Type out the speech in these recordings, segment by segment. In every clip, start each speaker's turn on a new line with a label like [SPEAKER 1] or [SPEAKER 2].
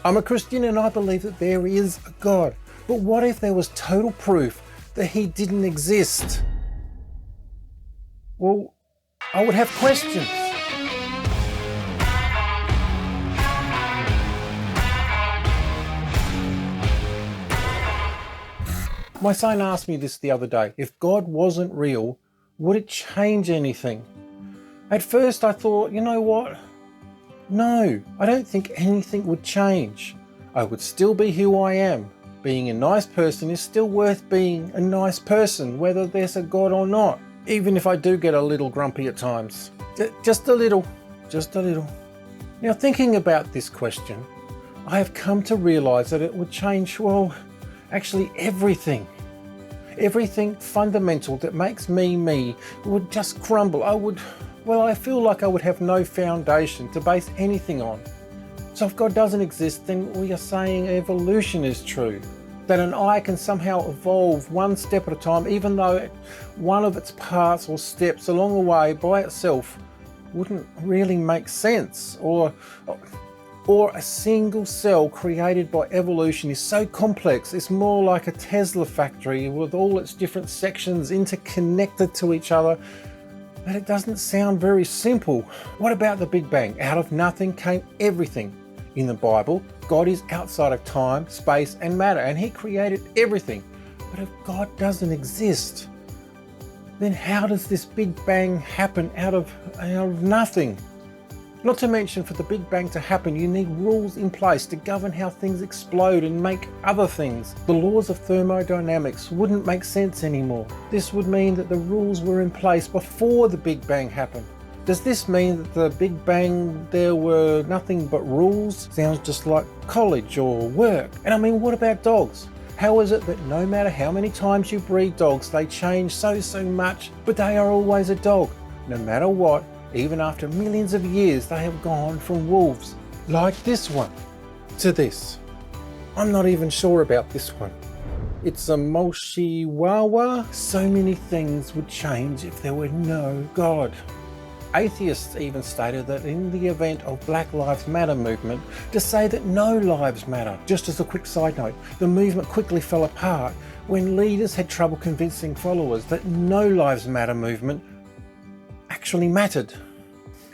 [SPEAKER 1] I'm a Christian and I believe that there is a God. But what if there was total proof that he didn't exist? Well, I would have questions. My son asked me this the other day. If God wasn't real, would it change anything? At first I thought, you know what? No, I don't think anything would change. I would still be who I am. Being a nice person is still worth being a nice person, whether there's a God or not. Even if I do get a little grumpy at times. Just a little. Now, thinking about this question, I have come to realise that it would change, well, actually everything. Everything fundamental that makes me me would just crumble. I feel like I would have no foundation to base anything on. So if God doesn't exist, then we are saying evolution is true. That an eye can somehow evolve one step at a time, even though one of its parts or steps along the way by itself wouldn't really make sense. Or a single cell created by evolution is so complex, it's more like a Tesla factory with all its different sections interconnected to each other, that it doesn't sound very simple. What about the Big Bang? Out of nothing came everything. In the Bible, God is outside of time, space, and matter, and he created everything. But if God doesn't exist, then how does this Big Bang happen out of nothing? Not to mention, for the Big Bang to happen, you need rules in place to govern how things explode and make other things. The laws of thermodynamics wouldn't make sense anymore. This would mean that the rules were in place before the Big Bang happened. Does this mean that the Big Bang there were nothing but rules? Sounds just like college or work. And I mean, what about dogs? How is it that no matter how many times you breed dogs, they change so much, but they are always a dog? No matter what, even after millions of years, they have gone from wolves, like this one, to this. I'm not even sure about this one. It's a Moshiwawa. So many things would change if there were no God. Atheists even stated that in the event of Black Lives Matter movement, to say that no lives matter. Just as a quick side note, the movement quickly fell apart when leaders had trouble convincing followers that no lives matter movement actually mattered.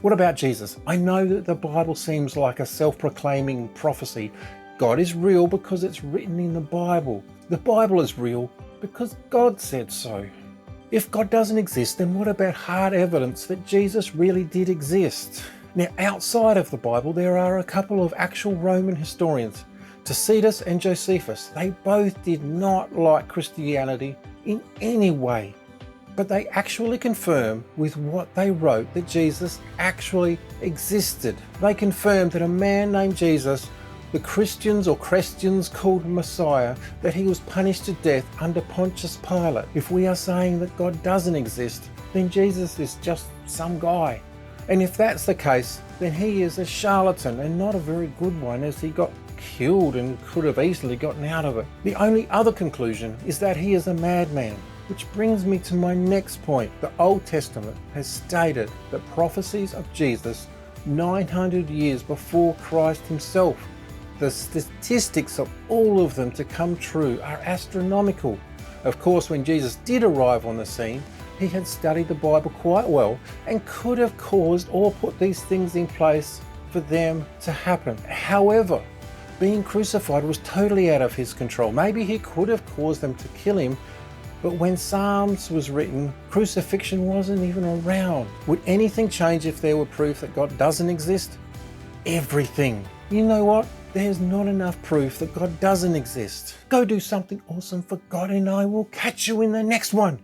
[SPEAKER 1] What about Jesus? I know that the Bible seems like a self-proclaiming prophecy. God is real because it's written in the Bible. The Bible is real because God said so. If God doesn't exist, then what about hard evidence that Jesus really did exist? Now, outside of the Bible, there are a couple of actual Roman historians, Tacitus and Josephus. They both did not like Christianity in any way, but they actually confirm with what they wrote that Jesus actually existed. They confirmed that a man named Jesus, the Christians called Messiah, that he was punished to death under Pontius Pilate. If we are saying that God doesn't exist, then Jesus is just some guy. And if that's the case, then he is a charlatan and not a very good one, as he got killed and could have easily gotten out of it. The only other conclusion is that he is a madman. Which brings me to my next point. The Old Testament has stated that prophecies of Jesus 900 years before Christ himself. The statistics of all of them to come true are astronomical. Of course, when Jesus did arrive on the scene, he had studied the Bible quite well and could have caused or put these things in place for them to happen. However, being crucified was totally out of his control. Maybe he could have caused them to kill him, but when Psalms was written, crucifixion wasn't even around. Would anything change if there were proof that God doesn't exist? Everything. You know what? There's not enough proof that God doesn't exist. Go do something awesome for God and I will catch you in the next one.